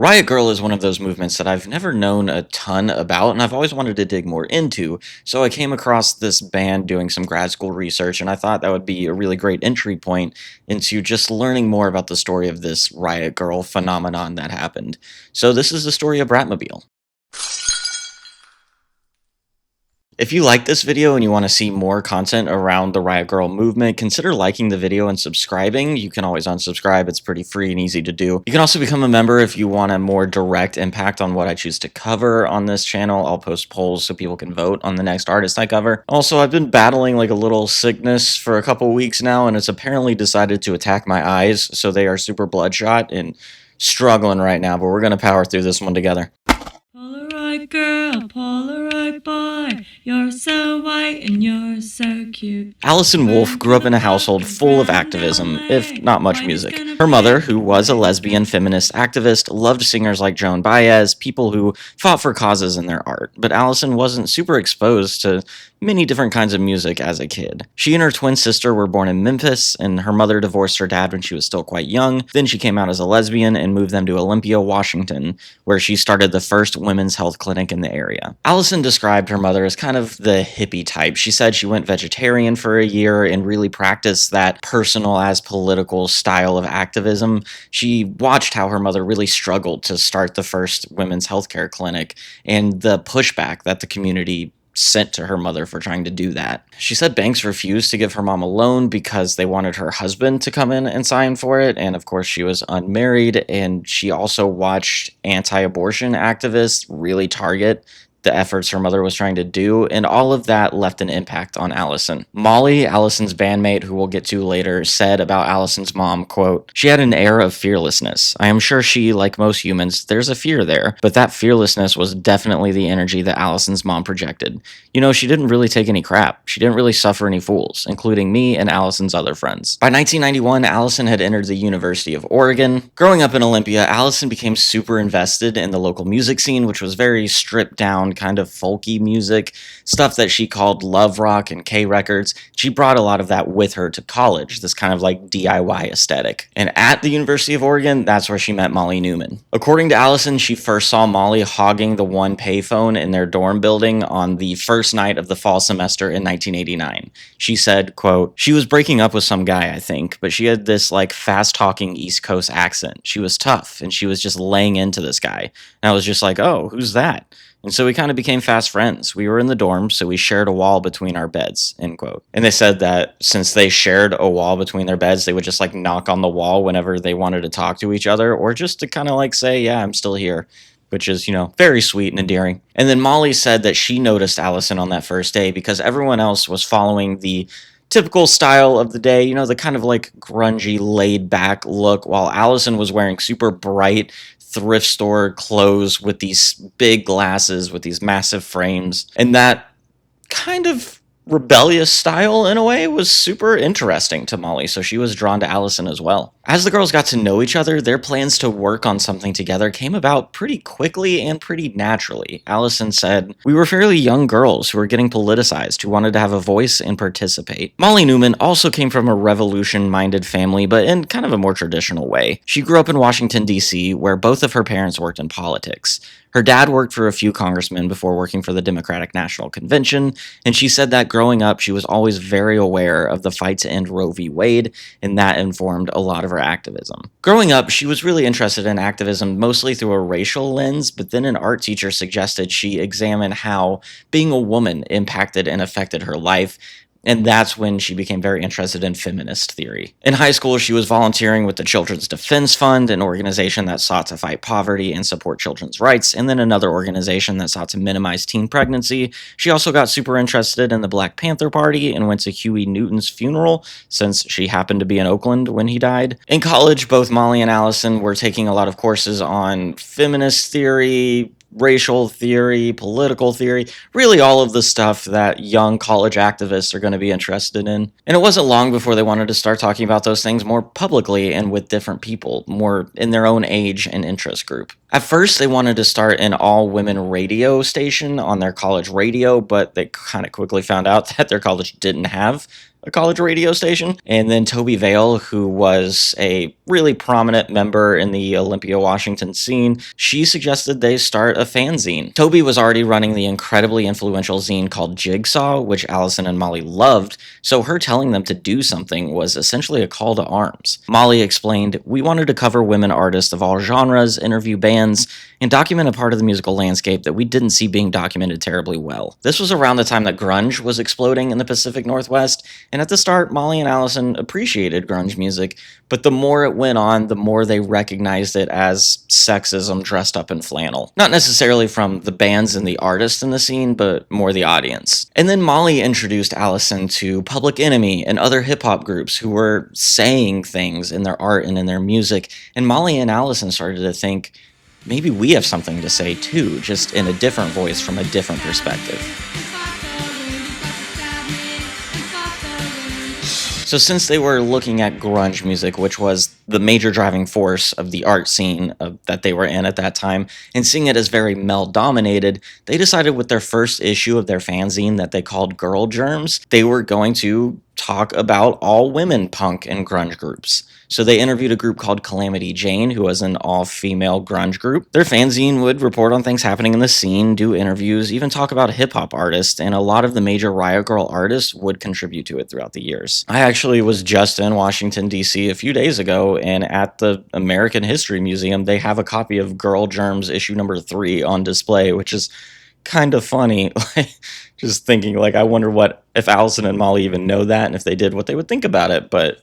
Riot Grrrl is one of those movements that I've never known a ton about, and I've always wanted to dig more into. So I came across this band doing some grad school research, and I thought that would be a really great entry point into just learning more about the story of this Riot Grrrl phenomenon that happened. So this is the story of Bratmobile. If you like this video and you want to see more content around the Riot Grrrl movement, consider liking the video and subscribing. You can always unsubscribe, it's pretty free and easy to do. You can also become a member if you want a more direct impact on what I choose to cover on this channel. I'll post polls so people can vote on the next artist I cover. Also, I've been battling like a little sickness for a couple weeks now, and it's apparently decided to attack my eyes, so they are super bloodshot and struggling right now, but we're going to power through this one together. Polaroid girl, Polaroid boy, you're so white and you're so cute. Allison Wolf grew up in a household full of activism, if not much music. Her mother, who was a lesbian feminist activist, loved singers like Joan Baez, people who fought for causes in their art, but Allison wasn't super exposed to many different kinds of music as a kid. She and her twin sister were born in Memphis, and her mother divorced her dad when she was still quite young. Then she came out as a lesbian and moved them to Olympia, Washington, where she started the first women's health clinic in the area. Allison described her mother as kind of the hippie type. She said she went vegetarian for a year and really practiced that personal as political style of activism. She watched how her mother really struggled to start the first women's healthcare clinic and the pushback that the community sent to her mother for trying to do that. She said banks refused to give her mom a loan because they wanted her husband to come in and sign for it, and of course she was unmarried, and she also watched anti-abortion activists really target the efforts her mother was trying to do, and all of that left an impact on Allison. Molly, Allison's bandmate, who we'll get to later, said about Allison's mom, quote, "She had an air of fearlessness. I am sure she, like most humans, there's a fear there, but that fearlessness was definitely the energy that Allison's mom projected. You know, she didn't really take any crap. She didn't really suffer any fools, including me and Allison's other friends." By 1991, Allison had entered the University of Oregon. Growing up in Olympia, Allison became super invested in the local music scene, which was very stripped down, kind of folky music, stuff that she called love rock and K records. She brought a lot of that with her to college, this kind of like DIY aesthetic. And at the University of Oregon, that's where she met Molly Newman. According to Allison, she first saw Molly hogging the one payphone in their dorm building on the first night of the fall semester in 1989. She said, quote, "She was breaking up with some guy, I think, but she had this like fast-talking East Coast accent. She was tough, and she was just laying into this guy. And I was just like, oh, who's that? And so we kind of became fast friends. We were in the dorm, so we shared a wall between our beds," end quote. And they said that since they shared a wall between their beds, they would just like knock on the wall whenever they wanted to talk to each other, or just to kind of like say, yeah, I'm still here, which is, you know, very sweet and endearing. And then Molly said that she noticed Allison on that first day because everyone else was following the typical style of the day, you know, the kind of like grungy, laid back look, while Allison was wearing super bright thrift store clothes with these big glasses with these massive frames. And that kind of rebellious style, in a way, was super interesting to Molly, so she was drawn to Allison as well. As the girls got to know each other, their plans to work on something together came about pretty quickly and pretty naturally. Allison said, "We were fairly young girls who were getting politicized, who wanted to have a voice and participate." Molly Newman also came from a revolution-minded family, but in kind of a more traditional way. She grew up in Washington, D.C., where both of her parents worked in politics. Her dad worked for a few congressmen before working for the Democratic National Convention, and she said that growing up, she was always very aware of the fight to end Roe v. Wade, and that informed a lot of her activism. Growing up, she was really interested in activism mostly through a racial lens, but then an art teacher suggested she examine how being a woman impacted and affected her life, and that's when she became very interested in feminist theory. In high school, she was volunteering with the Children's Defense Fund, an organization that sought to fight poverty and support children's rights, and then another organization that sought to minimize teen pregnancy. She also got super interested in the Black Panther Party and went to Huey Newton's funeral, since she happened to be in Oakland when he died. In college, both Molly and Allison were taking a lot of courses on feminist theory, racial theory, political theory, really all of the stuff that young college activists are going to be interested in. And it wasn't long before they wanted to start talking about those things more publicly and with different people, more in their own age and interest group. At first, they wanted to start an all-women radio station on their college radio, but they kind of quickly found out that their college didn't have a college radio station. And then Toby Vale, who was a really prominent member in the Olympia, Washington scene, she suggested they start a fanzine. Toby was already running the incredibly influential zine called Jigsaw, which Allison and Molly loved, so her telling them to do something was essentially a call to arms. Molly explained, "We wanted to cover women artists of all genres, interview bands, and document a part of the musical landscape that we didn't see being documented terribly well." This was around the time that grunge was exploding in the Pacific Northwest, and at the start, Molly and Allison appreciated grunge music, but the more it went on, the more they recognized it as sexism dressed up in flannel. Not necessarily from the bands and the artists in the scene, but more the audience. And then Molly introduced Allison to Public Enemy and other hip-hop groups who were saying things in their art and in their music, and Molly and Allison started to think, maybe we have something to say too, just in a different voice from a different perspective. So since they were looking at grunge music, which was the major driving force of the art scene that they were in at that time, and seeing it as very male-dominated, they decided with their first issue of their fanzine that they called Girl Germs, they were going to talk about all women punk and grunge groups. So they interviewed a group called Calamity Jane, who was an all-female grunge group. Their fanzine would report on things happening in the scene, do interviews, even talk about hip-hop artists, and a lot of the major Riot Grrrl artists would contribute to it throughout the years. I actually was just in Washington, D.C. a few days ago, and at the American History Museum, they have a copy of Girl Germs issue number 3 on display, which is kind of funny. Just thinking, I wonder what, if Allison and Molly even know that, and if they did, what they would think about it, but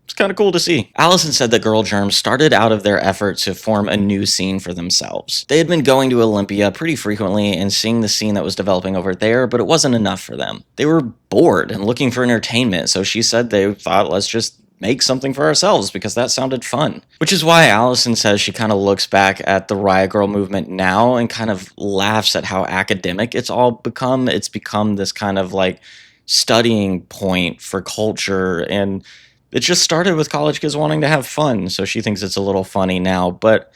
it's kind of cool to see. Allison said that Girl Germs started out of their effort to form a new scene for themselves. They had been going to Olympia pretty frequently and seeing the scene that was developing over there, but it wasn't enough for them. They were bored and looking for entertainment, so she said they thought, let's just make something for ourselves because that sounded fun. Which is why Allison says she kind of looks back at the Riot Grrrl movement now and kind of laughs at how academic it's all become. It's become this kind of studying point for culture, and it just started with college kids wanting to have fun, so she thinks it's a little funny now, but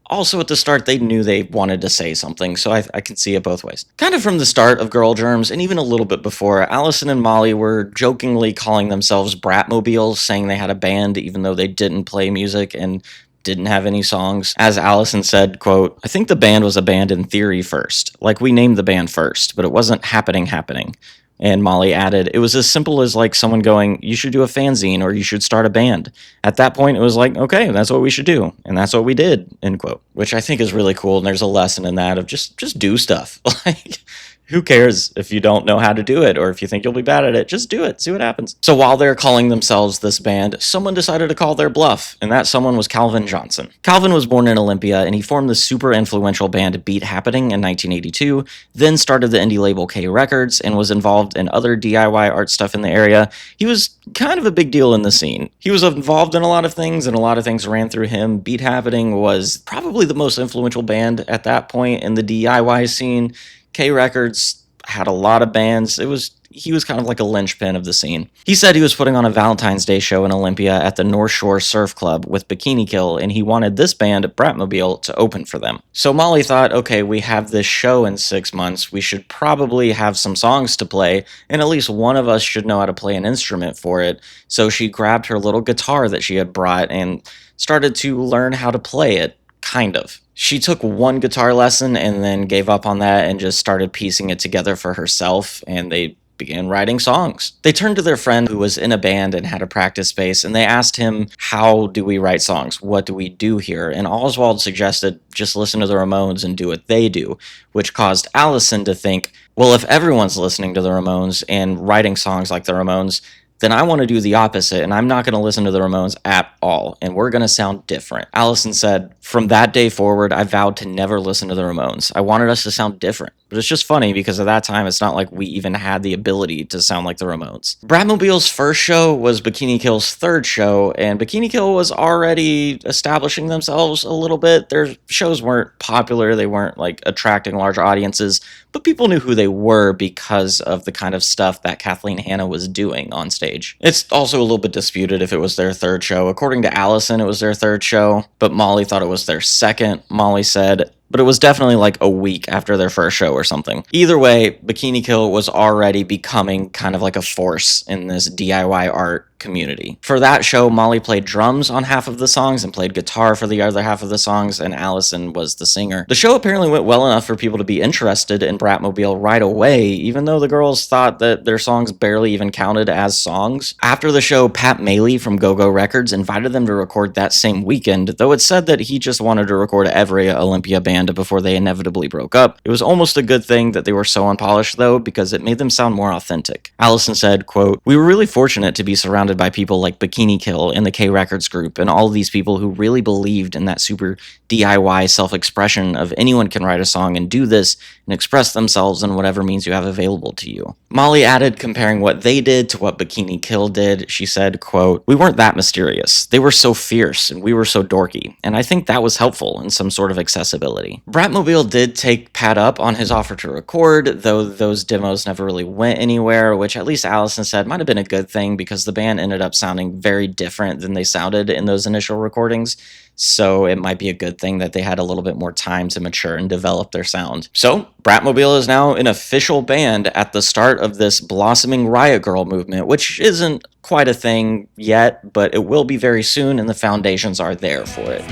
also at the start they knew they wanted to say something, so I can see it both ways. Kind of from the start of Girl Germs, and even a little bit before, Allison and Molly were jokingly calling themselves Bratmobiles, saying they had a band even though they didn't play music and didn't have any songs. As Allison said, quote, "I think the band was a band in theory first. We named the band first, but it wasn't happening. And Molly added, "It was as simple as someone going, you should do a fanzine or you should start a band. At that point, it was okay, that's what we should do. And that's what we did," end quote. Which I think is really cool. And there's a lesson in that of just do stuff. Who cares if you don't know how to do it or if you think you'll be bad at it? Just do it. See what happens. So while they're calling themselves this band, someone decided to call their bluff, and that someone was Calvin Johnson. Calvin was born in Olympia, and he formed the super influential band Beat Happening in 1982, then started the indie label K Records, and was involved in other DIY art stuff in the area. He was kind of a big deal in the scene. He was involved in a lot of things, and a lot of things ran through him. Beat Happening was probably the most influential band at that point in the DIY scene. K Records had a lot of bands. He was kind of like a linchpin of the scene. He said he was putting on a Valentine's Day show in Olympia at the North Shore Surf Club with Bikini Kill, and he wanted this band, Bratmobile, to open for them. So Molly thought, okay, we have this show in 6 months. We should probably have some songs to play, and at least one of us should know how to play an instrument for it. So she grabbed her little guitar that she had brought and started to learn how to play it, kind of. She took one guitar lesson and then gave up on that and just started piecing it together for herself, and they began writing songs. They turned to their friend who was in a band and had a practice space, and they asked him, how do we write songs? What do we do here? And Oswald suggested, just listen to the Ramones and do what they do, which caused Allison to think, well, if everyone's listening to the Ramones and writing songs like the Ramones, then I want to do the opposite, and I'm not going to listen to the Ramones at all, and we're going to sound different. Allison said, from that day forward, I vowed to never listen to the Ramones. I wanted us to sound different. But it's just funny because at that time, it's not like we even had the ability to sound like the Ramones. Bratmobile's first show was Bikini Kill's third show, and Bikini Kill was already establishing themselves a little bit. Their shows weren't popular. They weren't attracting large audiences, but people knew who they were because of the kind of stuff that Kathleen Hanna was doing on stage. It's also a little bit disputed if it was their third show. According to Allison, it was their third show, but Molly thought it was their second. Molly said, but it was definitely like a week after their first show or something. Either way, Bikini Kill was already becoming kind of like a force in this DIY art community. For that show, Molly played drums on half of the songs and played guitar for the other half of the songs, and Allison was the singer. The show apparently went well enough for people to be interested in Bratmobile right away, even though the girls thought that their songs barely even counted as songs. After the show, Pat Maley from Go-Go Records invited them to record that same weekend, though it said that he just wanted to record every Olympia band before they inevitably broke up. It was almost a good thing that they were so unpolished, though, because it made them sound more authentic. Allison said, quote, "We were really fortunate to be surrounded by people like Bikini Kill and the K Records group and all of these people who really believed in that super DIY self-expression of anyone can write a song and do this and express themselves in whatever means you have available to you." Molly added, comparing what they did to what Bikini Kill did, she said, quote, "We weren't that mysterious. They were so fierce and we were so dorky, and I think that was helpful in some sort of accessibility." Bratmobile did take Pat up on his offer to record, though those demos never really went anywhere, which at least Allison said might have been a good thing because the band ended up sounding very different than they sounded in those initial recordings. So it might be a good thing that they had a little bit more time to mature and develop their sound. So Bratmobile is now an official band at the start of this blossoming Riot Grrrl movement, which isn't quite a thing yet, but it will be very soon, and the foundations are there for it.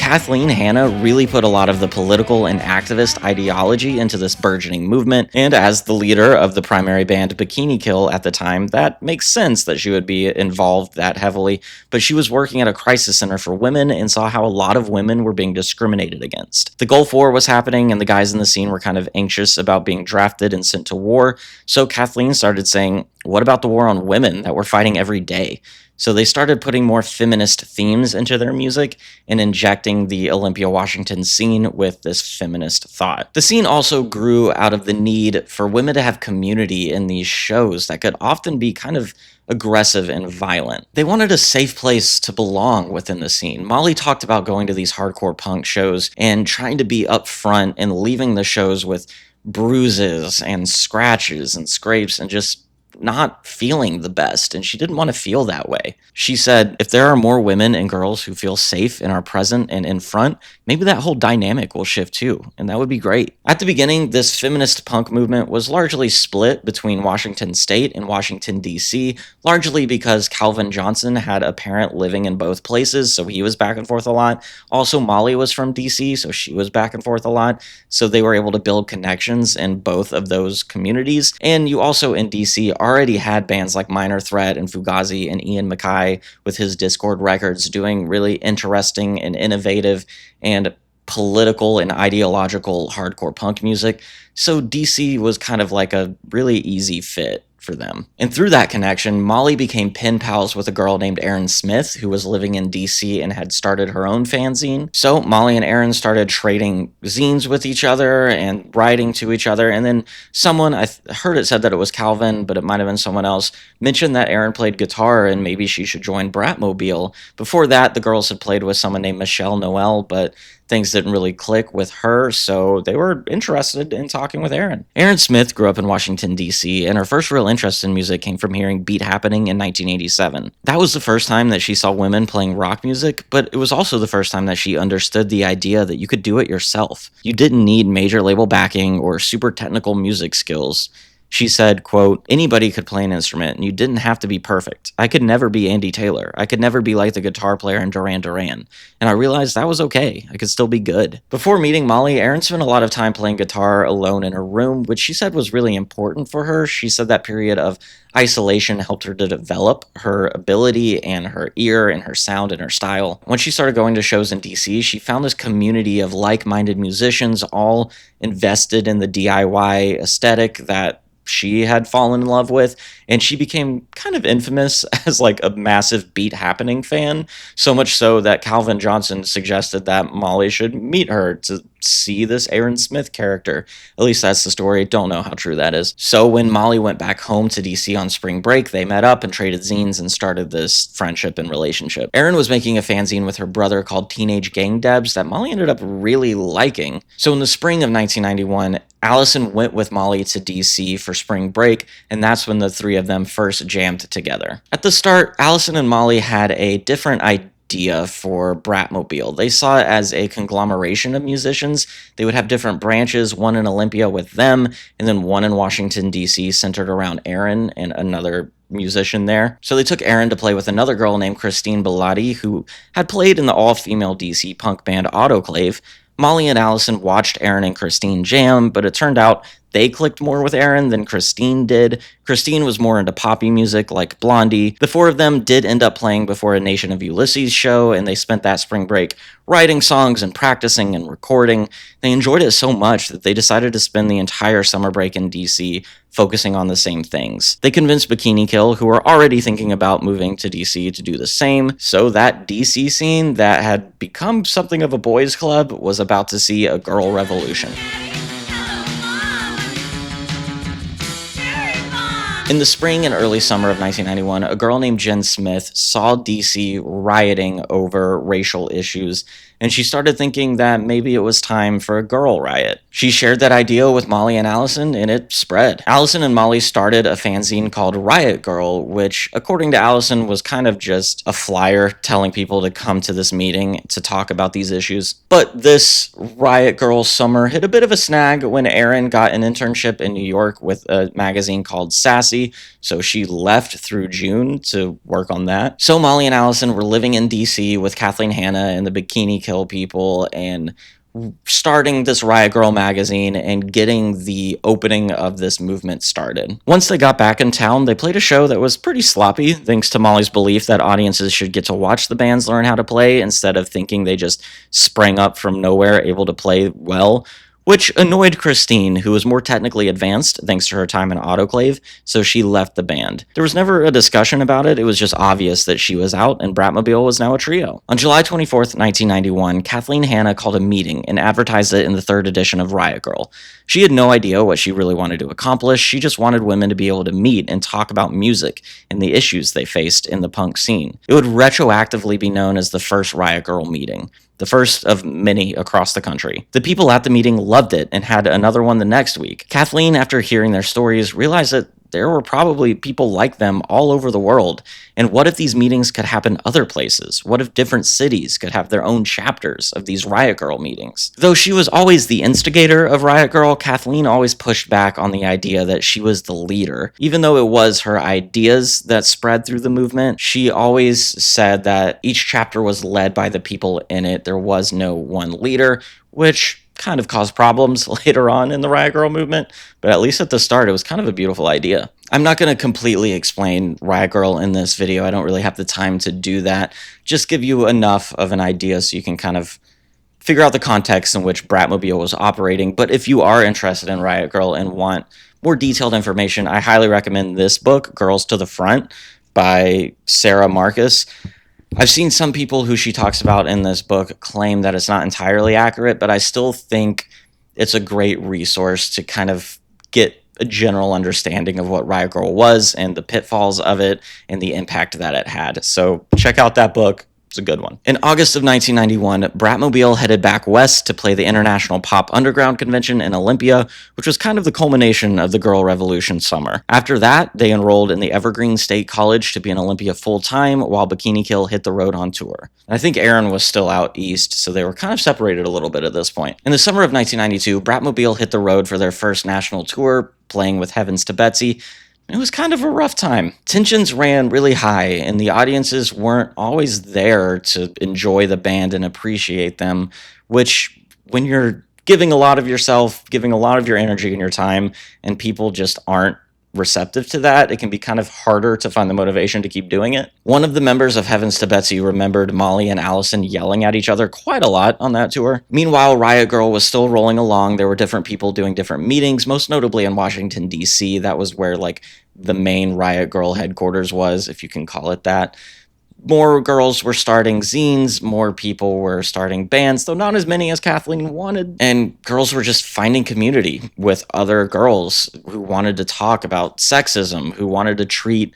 Kathleen Hanna really put a lot of the political and activist ideology into this burgeoning movement, and as the leader of the primary band Bikini Kill at the time, that makes sense that she would be involved that heavily, but she was working at a crisis center for women and saw how a lot of women were being discriminated against. The Gulf War was happening, and the guys in the scene were kind of anxious about being drafted and sent to war, so Kathleen started saying, "What about the war on women that we're fighting every day?" So they started putting more feminist themes into their music and injecting the Olympia, Washington scene with this feminist thought. The scene also grew out of the need for women to have community in these shows that could often be kind of aggressive and violent. They wanted a safe place to belong within the scene. Molly talked about going to these hardcore punk shows and trying to be upfront and leaving the shows with bruises and scratches and scrapes and just not feeling the best, and she didn't want to feel that way. She said, "If there are more women and girls who feel safe and are present and in front, maybe that whole dynamic will shift too, and that would be great." At the beginning, this feminist punk movement was largely split between Washington State and Washington, D.C., largely because Calvin Johnson had a parent living in both places, so he was back and forth a lot. Also, Molly was from D.C., so she was back and forth a lot, so they were able to build connections in both of those communities. And you also in D.C. already had bands like Minor Threat and Fugazi and Ian MacKaye with his Discord Records doing really interesting and innovative and political and ideological hardcore punk music. So DC was kind of like a really easy fit for them. And through that connection, Molly became pen pals with a girl named Erin Smith, who was living in DC and had started her own fanzine. So Molly and Erin started trading zines with each other and writing to each other. And then someone, I heard it said that it was Calvin, but it might have been someone else, mentioned that Erin played guitar and maybe she should join Bratmobile. Before that, the girls had played with someone named Michelle Noel, but things didn't really click with her, so they were interested in talking with Erin. Erin Smith grew up in Washington, D.C., and her first real interest in music came from hearing Beat Happening in 1987. That was the first time that she saw women playing rock music, but it was also the first time that she understood the idea that you could do it yourself. You didn't need major label backing or super technical music skills. She said, quote, "Anybody could play an instrument, and you didn't have to be perfect. I could never be Andy Taylor. I could never be like the guitar player in Duran Duran. And I realized that was okay. I could still be good." Before meeting Molly, Erin spent a lot of time playing guitar alone in her room, which she said was really important for her. She said that period of isolation helped her to develop her ability and her ear and her sound and her style. When she started going to shows in DC, she found this community of like-minded musicians all invested in the DIY aesthetic that she had fallen in love with, and she became kind of infamous as like a massive Beat Happening fan, so much so that Calvin Johnson suggested that Molly should meet her to see this Erin Smith character. At least that's the story. Don't know how true that is. So when Molly went back home to DC on spring break, they met up and traded zines and started this friendship and relationship. Erin was making a fanzine with her brother called Teenage Gang Debs that Molly ended up really liking. So in the spring of 1991, Allison went with Molly to DC for spring break, and that's when the three of them first jammed together. At the start, Allison and Molly had a different idea for Bratmobile. They saw it as a conglomeration of musicians. They would have different branches, one in Olympia with them, and then one in Washington, D.C., centered around Aaron and another musician there. So they took Aaron to play with another girl named Christine Bellotti, who had played in the all-female DC punk band Autoclave. Molly and Allison watched Aaron and Christine jam, but it turned out they clicked more with Aaron than Christine did. Christine was more into poppy music like Blondie. The four of them did end up playing before a Nation of Ulysses show, and they spent that spring break writing songs and practicing and recording. They enjoyed it so much that they decided to spend the entire summer break in DC focusing on the same things. They convinced Bikini Kill, who were already thinking about moving to DC, to do the same, so that DC scene that had become something of a boys' club was about to see a girl revolution. In the spring and early summer of 1991, a girl named Jen Smith saw DC rioting over racial issues, and she started thinking that maybe it was time for a girl riot. She shared that idea with Molly and Allison, and it spread. Allison and Molly started a fanzine called Riot Grrrl, which, according to Allison, was kind of just a flyer telling people to come to this meeting to talk about these issues. But this Riot Grrrl summer hit a bit of a snag when Erin got an internship in New York with a magazine called Sassy, so she left through June to work on that. So Molly and Allison were living in DC with Kathleen Hanna and the Bikini Kill people and starting this Riot Grrrl magazine and getting the opening of this movement started. Once they got back in town, they played a show that was pretty sloppy, thanks to Molly's belief that audiences should get to watch the bands learn how to play instead of thinking they just sprang up from nowhere able to play well, which annoyed Christine, who was more technically advanced thanks to her time in Autoclave, so she left the band. There was never a discussion about it, it was just obvious that she was out and Bratmobile was now a trio. On July 24th, 1991, Kathleen Hanna called a meeting and advertised it in the third edition of Riot Grrrl. She had no idea what she really wanted to accomplish, she just wanted women to be able to meet and talk about music and the issues they faced in the punk scene. It would retroactively be known as the first Riot Grrrl meeting, the first of many across the country. The people at the meeting loved it and had another one the next week. Kathleen, after hearing their stories, realized that there were probably people like them all over the world. And what if these meetings could happen other places? What if different cities could have their own chapters of these Riot Grrrl meetings? Though she was always the instigator of Riot Grrrl, Kathleen always pushed back on the idea that she was the leader. Even though it was her ideas that spread through the movement, she always said that each chapter was led by the people in it. There was no one leader, which kind of caused problems later on in the Riot Grrrl movement, but at least at the start, it was kind of a beautiful idea. I'm not going to completely explain Riot Grrrl in this video. I don't really have the time to do that. Just give you enough of an idea so you can kind of figure out the context in which Bratmobile was operating. But if you are interested in Riot Grrrl and want more detailed information, I highly recommend this book, Girls to the Front, by Sarah Marcus. I've seen some people who she talks about in this book claim that it's not entirely accurate, but I still think it's a great resource to kind of get a general understanding of what Riot Grrrl was and the pitfalls of it and the impact that it had. So check out that book. It's a good one. In August of 1991, Bratmobile headed back west to play the International Pop Underground Convention in Olympia, which was kind of the culmination of the Girl Revolution summer. After that, they enrolled in the Evergreen State College to be in Olympia full-time, while Bikini Kill hit the road on tour. And I think Aaron was still out east, so they were kind of separated a little bit at this point. In the summer of 1992, Bratmobile hit the road for their first national tour, playing with Heavens to Betsy. It was kind of a rough time. Tensions ran really high, and the audiences weren't always there to enjoy the band and appreciate them, which, when you're giving a lot of yourself, giving a lot of your energy and your time, and people just aren't receptive to that, it can be kind of harder to find the motivation to keep doing it. One of the members of Heavens to Betsy remembered Molly and Allison yelling at each other quite a lot on that tour. Meanwhile, Riot Grrrl was still rolling along. There were different people doing different meetings, most notably in Washington, D.C. That was where, like, the main Riot Grrrl headquarters was, if you can call it that. More girls were starting zines, more people were starting bands, though not as many as Kathleen wanted. And girls were just finding community with other girls who wanted to talk about sexism, who wanted to treat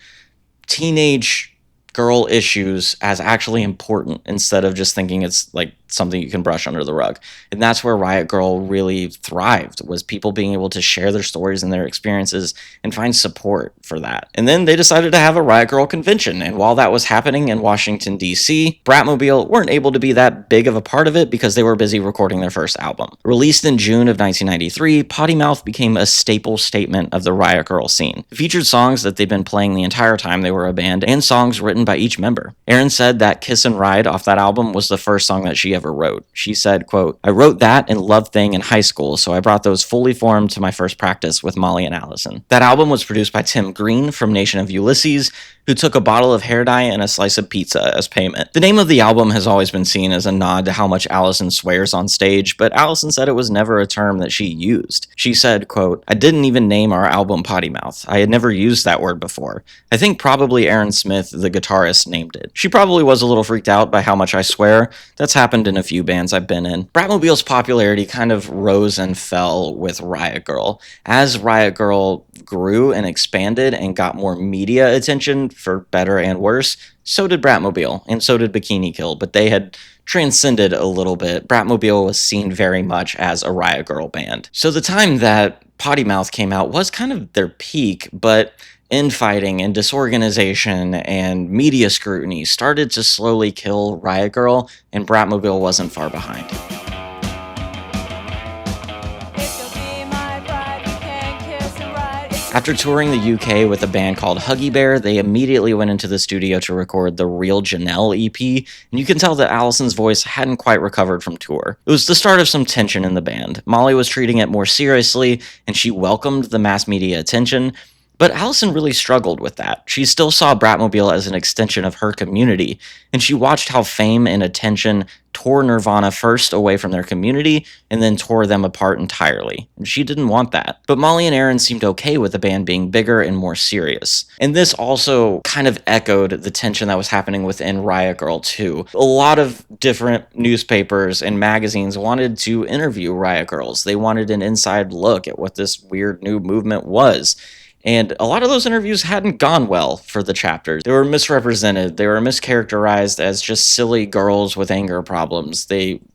teenage girl issues as actually important instead of just thinking it's like something you can brush under the rug. And that's where Riot Grrrl really thrived, was people being able to share their stories and their experiences and find support for that. And then they decided to have a Riot Grrrl convention, and while that was happening in Washington, D.C., Bratmobile weren't able to be that big of a part of it because they were busy recording their first album. Released in June of 1993, Potty Mouth became a staple statement of the Riot Grrrl scene. It featured songs that they'd been playing the entire time they were a band, and songs written by each member. Erin said that Kiss and Ride off that album was the first song that she ever wrote. She said, quote, "I wrote that and Love Thing in high school, so I brought those fully formed to my first practice with Molly and Allison." That album was produced by Tim Green from Nation of Ulysses, who took a bottle of hair dye and a slice of pizza as payment. The name of the album has always been seen as a nod to how much Allison swears on stage, but Allison said it was never a term that she used. She said, quote, "I didn't even name our album Potty Mouth. I had never used that word before. I think probably Aaron Smith, the guitarist, named it. She probably was a little freaked out by how much I swear. That's happened in a few bands I've been in." Bratmobile's popularity kind of rose and fell with Riot Grrrl. As Riot Grrrl grew and expanded and got more media attention, for better and worse, so did Bratmobile, and so did Bikini Kill, but they had transcended a little bit. Bratmobile was seen very much as a Riot Grrrl band. So the time that Potty Mouth came out was kind of their peak, but infighting and disorganization and media scrutiny started to slowly kill Riot Grrrl, and Bratmobile wasn't far behind. After touring the UK with a band called Huggy Bear, they immediately went into the studio to record the Real Janelle EP, and you can tell that Allison's voice hadn't quite recovered from tour. It was the start of some tension in the band. Molly was treating it more seriously, and she welcomed the mass media attention, but Allison really struggled with that. She still saw Bratmobile as an extension of her community, and she watched how fame and attention tore Nirvana first away from their community and then tore them apart entirely. And she didn't want that. But Molly and Aaron seemed okay with the band being bigger and more serious. And this also kind of echoed the tension that was happening within Riot Grrrl too. A lot of different newspapers and magazines wanted to interview Riot Grrrls. They wanted an inside look at what this weird new movement was. And a lot of those interviews hadn't gone well for the chapters. They were misrepresented. They were mischaracterized as just silly girls with anger problems.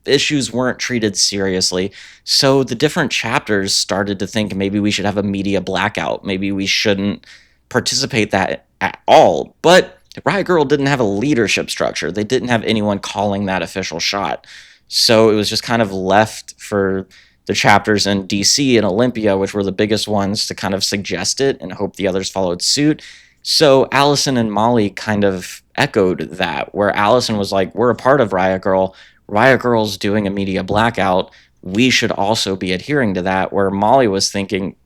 Issues weren't treated seriously. So the different chapters started to think maybe we should have a media blackout. Maybe we shouldn't participate that at all. But Riot Grrrl didn't have a leadership structure. They didn't have anyone calling that official shot. So it was just kind of left for the chapters in DC and Olympia, which were the biggest ones, to kind of suggest it and hope the others followed suit. So Allison and Molly kind of echoed that, where Allison was like, we're a part of Riot Grrrl. Riot Grrrl's doing a media blackout. We should also be adhering to that, where Molly was thinking,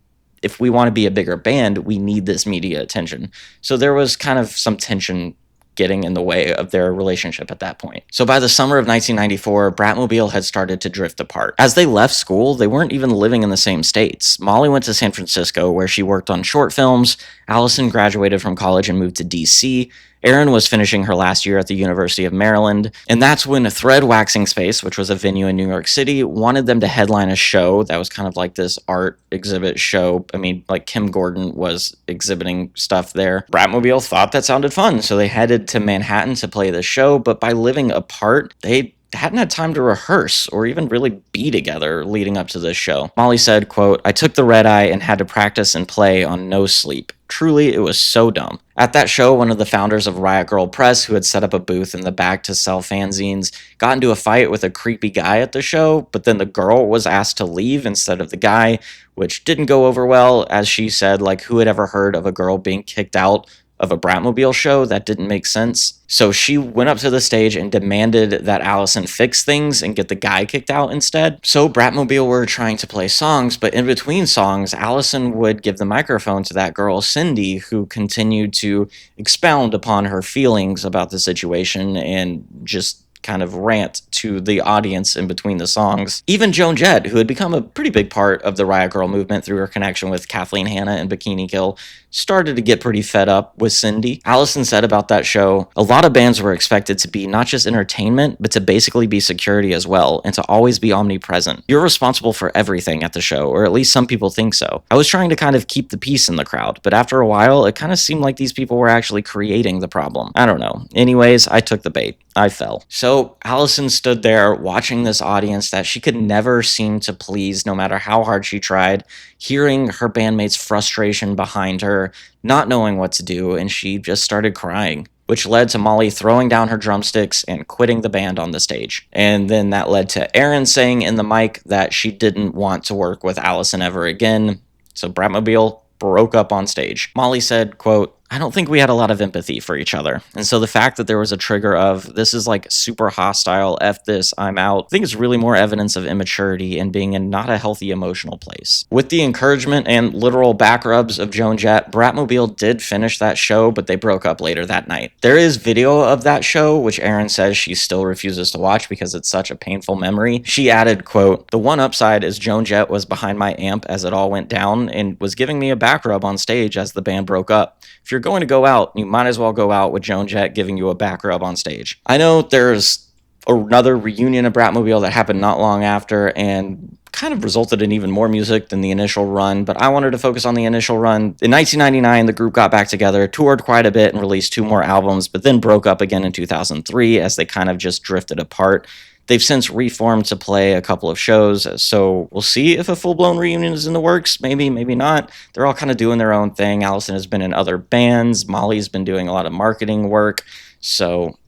if we want to be a bigger band, we need this media attention. So there was kind of some tension getting in the way of their relationship at that point. So by the summer of 1994, Bratmobile had started to drift apart. As they left school, they weren't even living in the same states. Molly went to San Francisco, where she worked on short films. Allison graduated from college and moved to DC. Erin was finishing her last year at the University of Maryland, and that's when Thread Waxing Space, which was a venue in New York City, wanted them to headline a show that was kind of like this art exhibit show. I mean, like Kim Gordon was exhibiting stuff there. Bratmobile thought that sounded fun, so they headed to Manhattan to play the show, but by living apart, they hadn't had time to rehearse or even really be together leading up to this show. Molly said, quote, "I took the red eye and had to practice and play on no sleep. Truly, it was so dumb." At that show, one of the founders of Riot Grrrl Press, who had set up a booth in the back to sell fanzines, got into a fight with a creepy guy at the show, but then the girl was asked to leave instead of the guy, which didn't go over well. As she said, like, who had ever heard of a girl being kicked out of a Bratmobile show? That didn't make sense. So she went up to the stage and demanded that Allison fix things and get the guy kicked out instead. So Bratmobile were trying to play songs, but in between songs, Allison would give the microphone to that girl, Cindy, who continued to expound upon her feelings about the situation and just kind of rant to the audience in between the songs. Even Joan Jett, who had become a pretty big part of the Riot Grrrl movement through her connection with Kathleen Hanna and Bikini Kill, started to get pretty fed up with Cindy. Allison said about that show, a lot of bands were expected to be not just entertainment, but to basically be security as well, and to always be omnipresent. You're responsible for everything at the show, or at least some people think so. I was trying to kind of keep the peace in the crowd, but after a while, it kind of seemed like these people were actually creating the problem. I don't know. Anyways, I took the bait. I fell. So Allison stood there watching this audience that she could never seem to please no matter how hard she tried, hearing her bandmates' frustration behind her, not knowing what to do, and she just started crying, which led to Molly throwing down her drumsticks and quitting the band on the stage. And then that led to Erin saying in the mic that she didn't want to work with Allison ever again. So Bratmobile broke up on stage. Molly said, quote, I don't think we had a lot of empathy for each other. And so the fact that there was a trigger of, this is like super hostile, F this, I'm out, I think it's really more evidence of immaturity and being in not a healthy emotional place. With the encouragement and literal back rubs of Joan Jett, Bratmobile did finish that show, but they broke up later that night. There is video of that show, which Erin says she still refuses to watch because it's such a painful memory. She added, quote, the one upside is Joan Jett was behind my amp as it all went down and was giving me a back rub on stage as the band broke up. If you're going to go out, you might as well go out with Joan Jett giving you a back rub on stage. I know there's another reunion of Bratmobile that happened not long after and kind of resulted in even more music than the initial run, but I wanted to focus on the initial run. In 1999, the group got back together, toured quite a bit, and released 2 more albums, but then broke up again in 2003 as they kind of just drifted apart. They've since reformed to play a couple of shows, so we'll see if a full-blown reunion is in the works. Maybe, maybe not. They're all kind of doing their own thing. Allison has been in other bands. Molly's been doing a lot of marketing work, so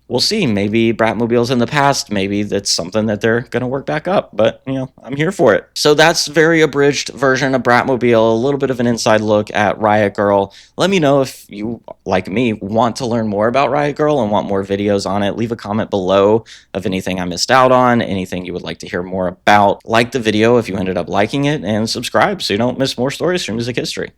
we'll see. Maybe Bratmobile's in the past. Maybe that's something that they're going to work back up. But, I'm here for it. So that's a very abridged version of Bratmobile, a little bit of an inside look at Riot Grrrl. Let me know if you, like me, want to learn more about Riot Grrrl and want more videos on it. Leave a comment below of anything I missed out on, anything you would like to hear more about. Like the video if you ended up liking it, and subscribe so you don't miss more stories from music history.